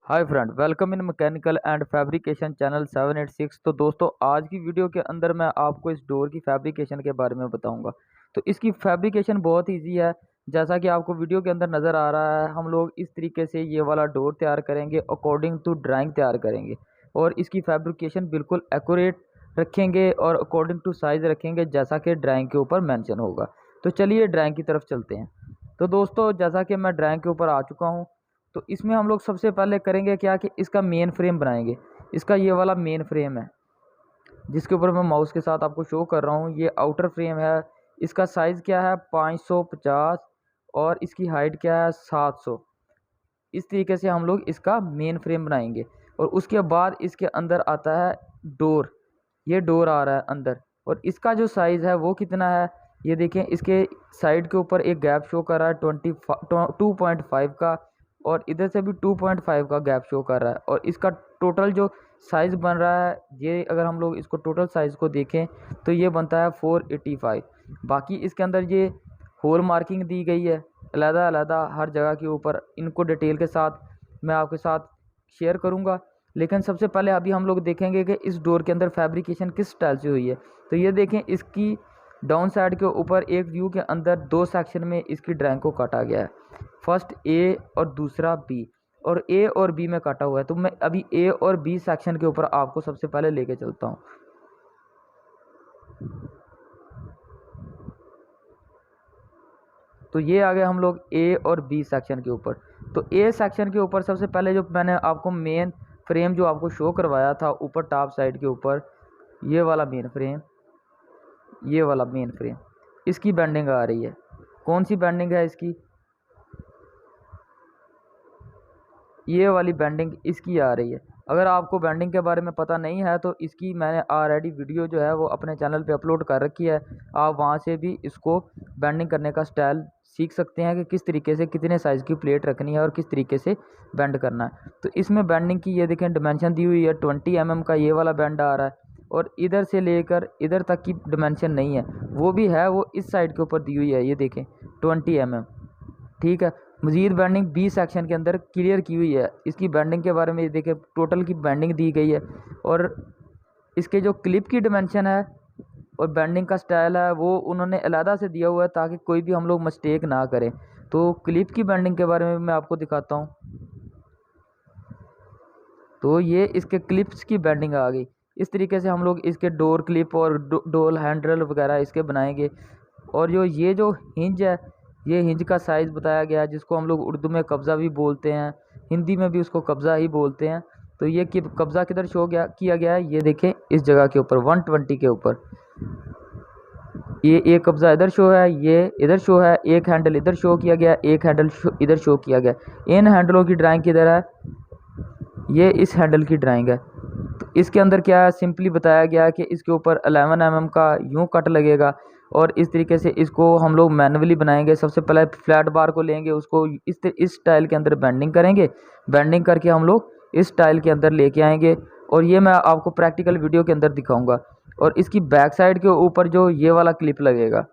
Hi friend, welcome in mechanical and fabrication channel 786। तो दोस्तों, आज की वीडियो के अंदर मैं आपको इस डोर की फैब्रिकेशन के बारे में बताऊंगा। तो इसकी फैब्रिकेशन बहुत ईजी है। जैसा कि आपको वीडियो के अंदर नज़र आ रहा है, हम लोग इस तरीके से ये वाला डोर तैयार करेंगे, अकॉर्डिंग टू ड्राइंग तैयार करेंगे और इसकी फैब्रिकेशन बिल्कुल एक्यूरेट रखेंगे और अकॉर्डिंग टू साइज़ रखेंगे, जैसा कि ड्राइंग के ऊपर मैंशन होगा। तो चलिए ड्राइंग की तरफ चलते हैं। तो दोस्तों, जैसा कि मैं ड्राइंग के ऊपर आ चुका हूँ, तो इसमें हम लोग सबसे पहले करेंगे क्या कि इसका मेन फ्रेम बनाएंगे। इसका ये वाला मेन फ्रेम है जिसके ऊपर मैं माउस के साथ आपको शो कर रहा हूँ। ये आउटर फ्रेम है। इसका साइज़ क्या है 550 और इसकी हाइट क्या है 700। इस तरीके से हम लोग इसका मेन फ्रेम बनाएंगे और उसके बाद इसके अंदर आता है डोर। ये डोर आ रहा है अंदर और इसका जो साइज़ है वो कितना है, ये देखें। इसके साइड के ऊपर एक गैप शो कर रहा है 2.5 का और इधर से भी 2.5 का गैप शो कर रहा है। और इसका टोटल जो साइज़ बन रहा है, ये अगर हम लोग इसको टोटल साइज़ को देखें तो ये बनता है 485। बाकी इसके अंदर ये होल मार्किंग दी गई है अलहदा अलहदा हर जगह के ऊपर। इनको डिटेल के साथ मैं आपके साथ शेयर करूंगा। लेकिन सबसे पहले अभी हम लोग देखेंगे कि इस डोर के अंदर फैब्रिकेशन किस स्टाइल से हुई है। तो ये देखें, इसकी डाउन साइड के ऊपर एक व्यू के अंदर दो सेक्शन में इसकी ड्राइंग को काटा गया है। फर्स्ट ए और दूसरा बी, और ए और बी में काटा हुआ है। तो मैं अभी ए और बी सेक्शन के ऊपर आपको सबसे पहले लेके चलता हूँ। तो ये आ गए हम लोग ए और बी सेक्शन के ऊपर। तो ए सेक्शन के ऊपर सबसे पहले जो मैंने आपको मेन फ्रेम जो आपको शो करवाया था ऊपर टॉप साइड के ऊपर, ये वाला मेन फ्रेम, ये वाला मेन फ्रेम, इसकी बेंडिंग आ रही है। कौन सी बेंडिंग है इसकी? ये वाली बेंडिंग इसकी आ रही है। अगर आपको बेंडिंग के बारे में पता नहीं है तो इसकी मैंने ऑलरेडी वीडियो जो है वो अपने चैनल पे अपलोड कर रखी है। आप वहाँ से भी इसको बेंडिंग करने का स्टाइल सीख सकते हैं कि किस तरीके से कितने साइज़ की प्लेट रखनी है और किस तरीके से बेंड करना है। तो इसमें बेंडिंग की ये देखें डिमेंशन दी हुई है 20 mm का ये वाला बेंड आ रहा है और इधर से लेकर इधर तक की डिमेंशन नहीं है, वो भी है, वो इस साइड के ऊपर दी हुई है। ये देखें 20 mm, ठीक है। मजीद बैंडिंग बी सेक्शन के अंदर क्लियर की हुई है। इसकी बैंडिंग के बारे में देखिए, टोटल की बैंडिंग दी गई है और इसके जो क्लिप की डिमेंशन है और बैंडिंग का स्टाइल है वो उन्होंने अलहदा से दिया हुआ है ताकि कोई भी हम लोग मिस्टेक ना करें। तो क्लिप की बैंडिंग के बारे में मैं आपको दिखाता हूँ। तो ये इसके क्लिप्स की बैंडिंग आ गई। इस तरीके से हम लोग इसके डोर क्लिप और डोर हैंडल वगैरह इसके बनाएंगे। और ये जो हिंज है, ये हिंज का साइज़ बताया गया है, जिसको हम लोग उर्दू में कब्ज़ा भी बोलते हैं, हिंदी में भी उसको कब्ज़ा ही बोलते हैं। तो ये कि कब्ज़ा किधर शो किया गया है, ये देखें इस जगह के ऊपर 120 के ऊपर। ये एक कब्ज़ा इधर शो है, ये इधर शो है, एक हैंडल इधर शो किया गया, एक हैंडल इधर शो किया गया। इन हैंडलों की ड्राइंग किधर है? ये इस हैंडल की ड्राइंग है। तो इसके अंदर क्या है, सिंपली बताया गया है कि इसके ऊपर 11 mm का यूं कट लगेगा और इस तरीके से इसको हम लोग मैनुअली बनाएंगे। सबसे पहले फ्लैट बार को लेंगे, उसको इस स्टाइल के अंदर बेंडिंग करेंगे। बेंडिंग करके हम लोग इस स्टाइल के अंदर लेके आएंगे और ये मैं आपको प्रैक्टिकल वीडियो के अंदर दिखाऊंगा। और इसकी बैक साइड के ऊपर जो ये वाला क्लिप लगेगा,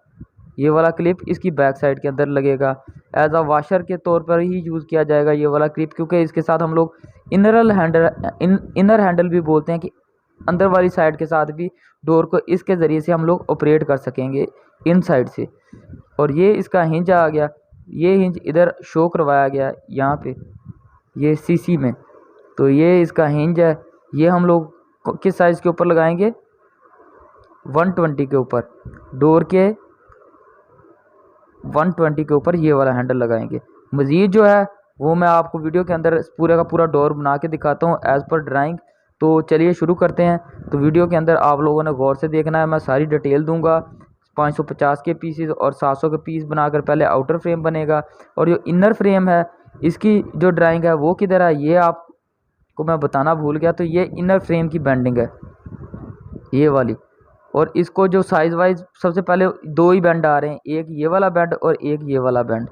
ये वाला क्लिप इसकी बैक साइड के अंदर लगेगा। एज अ वाशर के तौर पर ही यूज़ किया जाएगा ये वाला क्लिप, क्योंकि इसके साथ हम लोग इनर हैंडल भी बोलते हैं कि अंदर वाली साइड के साथ भी डोर को इसके ज़रिए से हम लोग ऑपरेट कर सकेंगे इन साइड से। और ये इसका हिंज आ गया, ये हिंज इधर शो करवाया गया यहाँ पे, ये सीसी में। तो ये इसका हिंज है, ये हम लोग किस साइज़ के ऊपर लगाएंगे? 120 के ऊपर। डोर के 120 के ऊपर ये वाला हैंडल लगाएंगे। मज़ीद जो है वो मैं आपको वीडियो के अंदर पूरे का पूरा डोर बना के दिखाता हूँ एज़ पर ड्राइंग। तो चलिए शुरू करते हैं। तो वीडियो के अंदर आप लोगों ने गौर से देखना है, मैं सारी डिटेल दूंगा। 550 के पीसेस और 700 के पीस बनाकर पहले आउटर फ्रेम बनेगा और जो इनर फ्रेम है इसकी जो ड्राइंग है वो किधर है, ये आपको मैं बताना भूल गया। तो ये इनर फ्रेम की बेंडिंग है ये वाली। और इसको जो साइज़ वाइज सबसे पहले दो ही बैंड आ रहे हैं, एक ये वाला बैंड और एक ये वाला बैंड।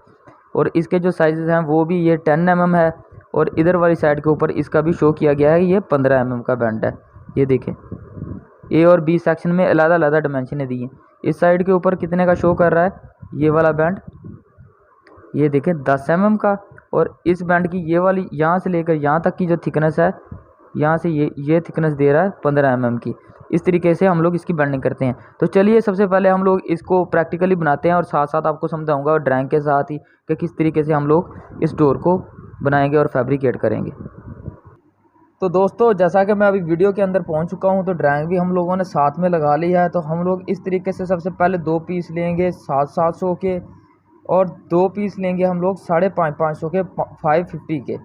और इसके जो साइज़ हैं वो भी ये 10 mm है और इधर वाली साइड के ऊपर इसका भी शो किया गया है, ये 15 mm का बैंड है। ये देखें, ए और बी सेक्शन में अलग अलग डायमेंशनें दी हैं। इस साइड के ऊपर कितने का शो कर रहा है ये वाला बैंड? ये देखें 10 mm का। और इस बैंड की ये वाली यहाँ से लेकर यहाँ तक की जो थिकनेस है, यहाँ से ये थिकनेस दे रहा है 15 mm की। इस तरीके से हम लोग इसकी बैंडिंग करते हैं। तो चलिए सबसे पहले हम लोग इसको प्रैक्टिकली बनाते हैं और साथ साथ आपको समझाऊंगा ड्राइंग के साथ ही कि किस तरीके से हम लोग इस डोर को बनाएंगे और फैब्रिकेट करेंगे। तो दोस्तों जैसा कि मैं अभी वीडियो के अंदर पहुंच चुका हूं, तो ड्राइंग भी हम लोगों ने साथ में लगा ली है। तो हम लोग इस तरीके से सबसे पहले 2 पीस लेंगे 700 के, और 2 पीस लेंगे हम लोग 550 के 550 के।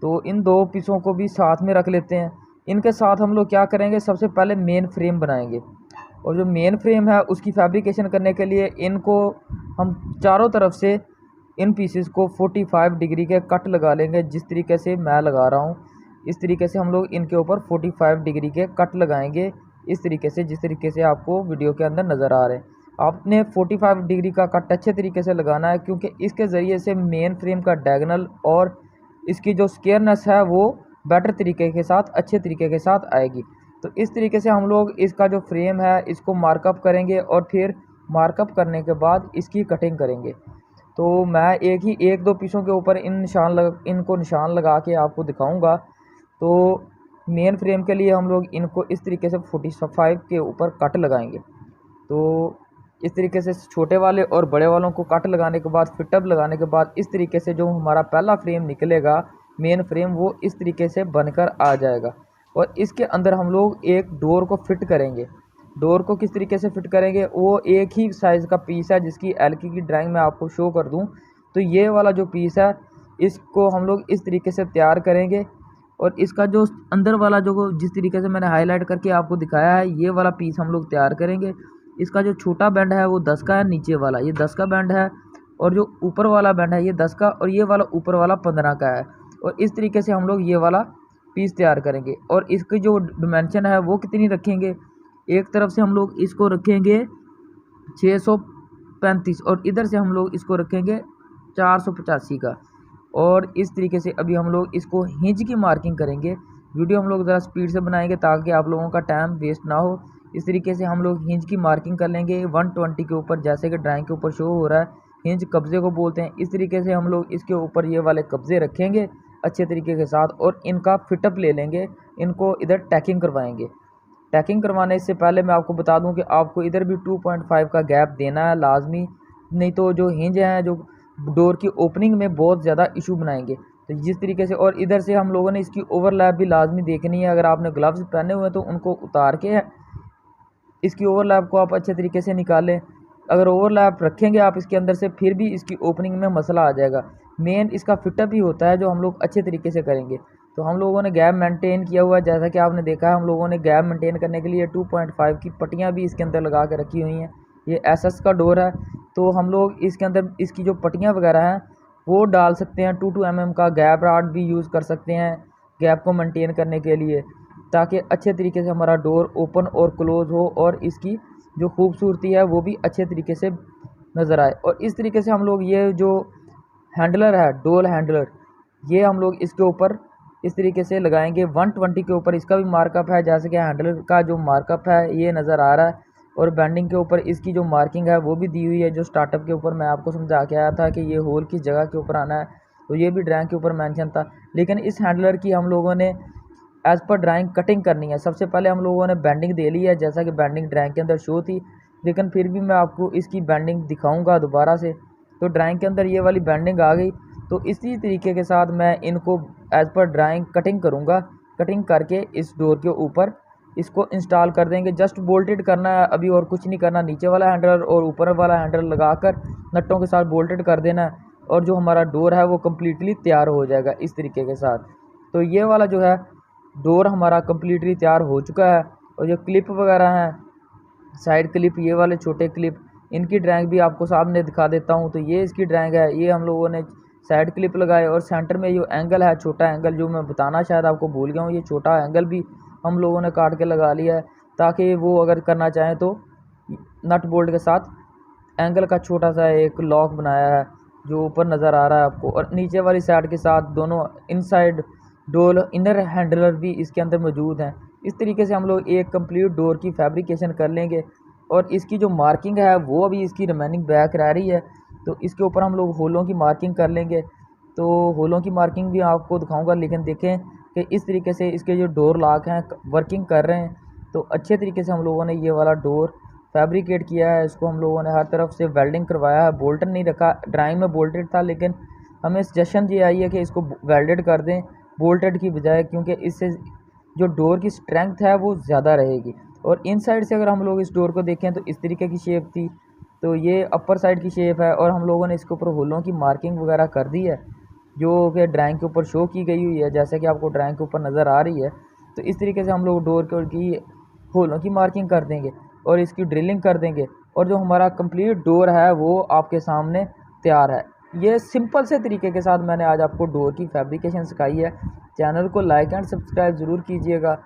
तो इन 2 पीसों को भी साथ में रख लेते हैं। इनके साथ हम लोग क्या करेंगे, सबसे पहले मेन फ्रेम बनाएंगे, और जो मेन फ्रेम है उसकी फैब्रिकेशन करने के लिए इनको हम चारों तरफ से इन पीसेस को 45 डिग्री के कट लगा लेंगे। जिस तरीके से मैं लगा रहा हूँ इस तरीके से हम लोग इनके ऊपर 45 डिग्री के कट लगाएंगे, इस तरीके से जिस तरीके से आपको वीडियो के अंदर नज़र आ रहे हैं। आपने 45 डिग्री का कट अच्छे तरीके से लगाना है, क्योंकि इसके ज़रिए से मेन फ्रेम का डायगोनल और इसकी जो स्क्वायरनेस है वो बेटर तरीके के साथ, अच्छे तरीके के साथ आएगी। तो इस तरीके से हम लोग इसका जो फ्रेम है इसको मार्कअप करेंगे, और फिर मार्कअप करने के बाद इसकी कटिंग करेंगे। तो मैं एक दो पीसों के ऊपर इनको निशान लगा के आपको दिखाऊंगा। तो मेन फ्रेम के लिए हम लोग इनको इस तरीके से 45 के ऊपर कट लगाएंगे। तो इस तरीके से छोटे वाले और बड़े वालों को कट लगाने के बाद, फिटअप लगाने के बाद, इस तरीके से जो हमारा पहला फ्रेम निकलेगा मेन फ्रेम, वो इस तरीके से बनकर आ जाएगा। और इसके अंदर हम लोग एक डोर को फिट करेंगे। डोर को किस तरीके से फिट करेंगे, वो एक ही साइज़ का पीस है जिसकी एलकी की ड्राइंग मैं आपको शो कर दूं। तो ये वाला जो पीस है इसको हम लोग इस तरीके से तैयार करेंगे, और इसका जो अंदर वाला जो जिस तरीके से मैंने हाईलाइट करके आपको दिखाया है ये वाला पीस हम लोग तैयार करेंगे। इसका जो छोटा बैंड है वो 10 का है, नीचे वाला ये 10 का बैंड है, और जो ऊपर वाला बैंड है ये 10 का, और ये वाला ऊपर वाला 15 का है। और इस तरीके से हम लोग ये वाला पीस तैयार करेंगे। और इसकी जो डिमेंशन है वो कितनी रखेंगे, एक तरफ से हम लोग इसको रखेंगे 635, और इधर से हम लोग इसको रखेंगे 485 का। और इस तरीके से अभी हम लोग इसको हिंज की मार्किंग करेंगे। वीडियो हम लोग ज़रा स्पीड से बनाएंगे ताकि आप लोगों का टाइम वेस्ट ना हो। इस तरीके से हम लोग हिंज की मार्किंग कर लेंगे 120 के ऊपर, जैसे कि ड्राइंग के ऊपर शो हो रहा है। हिंज कब्जे को बोलते हैं। इस तरीके से हम लोग इसके ऊपर ये वाले कब्जे रखेंगे अच्छे तरीके के साथ, और इनका फिटअप ले लेंगे। इनको इधर टैकिंग करवाएंगे। टैकिंग करवाने से पहले मैं आपको बता दूं कि आपको इधर भी 2.5 का गैप देना है लाजमी, नहीं तो जो हिंज हैं जो डोर की ओपनिंग में बहुत ज़्यादा इशू बनाएंगे। तो जिस तरीके से, और इधर से हम लोगों ने इसकी ओवरलैप भी लाजमी देखनी है। अगर आपने ग्लव्स पहने हुए हैं तो उनको उतार के इसकी ओवरलैप को आप अच्छे तरीके से निकालें। अगर ओवरलैप रखेंगे आप इसके अंदर से, फिर भी इसकी ओपनिंग में मसला आ जाएगा। मेन इसका फिटअप ही होता है जो हम लोग अच्छे तरीके से करेंगे। तो हम लोगों ने गैप मेंटेन किया हुआ है, जैसा कि आपने देखा है। हम लोगों ने गैप मेंटेन करने के लिए 2.5 की पट्टियाँ भी इसके अंदर लगा के रखी हुई हैं। ये एसएस का डोर है, तो हम लोग इसके अंदर इसकी जो पट्टियाँ वगैरह हैं वो डाल सकते हैं। 2 mm का गैप रॉड भी यूज़ कर सकते हैं गैप को मेंटेन करने के लिए, ताकि अच्छे तरीके से हमारा डोर ओपन और क्लोज़ हो, और इसकी जो खूबसूरती है वो भी अच्छे तरीके से नज़र आए। और इस तरीके से हम लोग ये जो हैंडलर है, डोर हैंडलर, ये हम लोग इसके ऊपर इस तरीके से लगाएंगे। 120 के ऊपर इसका भी मार्कअप है, जैसे कि हैंडलर का जो मार्कअप है ये नज़र आ रहा है। और बैंडिंग के ऊपर इसकी जो मार्किंग है वो भी दी हुई है, जो स्टार्टअप के ऊपर मैं आपको समझा के आया था कि ये होल किस जगह के ऊपर आना है। तो ये भी ड्राइंग के ऊपर मेंशन था। लेकिन इस हैंडलर की हम लोगों ने एज़ पर ड्राइंग कटिंग करनी है। सबसे पहले हम लोगों ने बैंडिंग दे ली है, जैसा कि बैंडिंग ड्राइंग के अंदर शो थी, लेकिन फिर भी मैं आपको इसकी बैंडिंग दिखाऊंगा दोबारा से। तो ड्राइंग के अंदर ये वाली बैंडिंग आ गई। तो इसी तरीके के साथ मैं इनको एज़ पर ड्राइंग कटिंग करूँगा। कटिंग करके इस डोर के ऊपर इसको इंस्टॉल कर देंगे। जस्ट बोल्टेड करना है अभी, और कुछ नहीं करना। नीचे वाला हैंडल और ऊपर वाला हैंडल लगाकर नटों के साथ बोल्टेड कर देना है, और जो हमारा डोर है वो कम्प्लीटली तैयार हो जाएगा इस तरीके के साथ। तो ये वाला जो है डोर हमारा कम्प्लीटली तैयार हो चुका है। और जो क्लिप वगैरह हैं, साइड क्लिप, ये वाले छोटे क्लिप, इनकी ड्राइंग भी आपको सामने दिखा देता हूँ। तो ये इसकी ड्राइंग है। ये हम लोगों ने साइड क्लिप लगाए, और सेंटर में जो एंगल है, छोटा एंगल, जो मैं बताना शायद आपको भूल गया हूँ, ये छोटा एंगल भी हम लोगों ने काट के लगा लिया है, ताकि वो अगर करना चाहें तो नट बोल्ट के साथ एंगल का छोटा सा एक लॉक बनाया है जो ऊपर नज़र आ रहा है आपको। और नीचे वाली साइड के साथ दोनों इनसाइड डोर इनर हैंडलर भी इसके अंदर मौजूद हैं। इस तरीके से हम लोग एक कंप्लीट डोर की फैब्रिकेशन कर लेंगे। और इसकी जो मार्किंग है वो अभी इसकी रिमेनिंग बैक रह रही है, तो इसके ऊपर हम लोग होलों की मार्किंग कर लेंगे। तो होलों की मार्किंग भी आपको दिखाऊंगा, लेकिन देखें कि इस तरीके से इसके जो डोर लॉक हैं वर्किंग कर रहे हैं। तो अच्छे तरीके से हम लोगों ने ये वाला डोर फैब्रिकेट किया है। इसको हम लोगों ने हर तरफ से वेल्डिंग करवाया है, बोल्टन नहीं रखा। ड्राइंग में बोल्टेड था, लेकिन हमें सजेशन ये आई है कि इसको वेल्डेड कर दें बोल्टेड की बजाय, क्योंकि इससे जो डोर की स्ट्रेंथ है वो ज़्यादा रहेगी। और इन साइड से अगर हम लोग इस डोर को देखें तो इस तरीके की शेप थी, तो ये अपर साइड की शेप है। और हम लोगों ने इसके ऊपर होलों की मार्किंग वगैरह कर दी है, जो कि ड्राइंग के ऊपर शो की गई हुई है, जैसे कि आपको ड्राइंग के ऊपर नज़र आ रही है। तो इस तरीके से हम लोग डोर की होलों की मार्किंग कर देंगे और इसकी ड्रिलिंग कर देंगे, और जो हमारा कंप्लीट डोर है वो आपके सामने तैयार है। ये सिंपल से तरीके के साथ मैंने आज आपको डोर की फैब्रिकेशन सिखाई है। चैनल को लाइक एंड सब्सक्राइब ज़रूर कीजिएगा।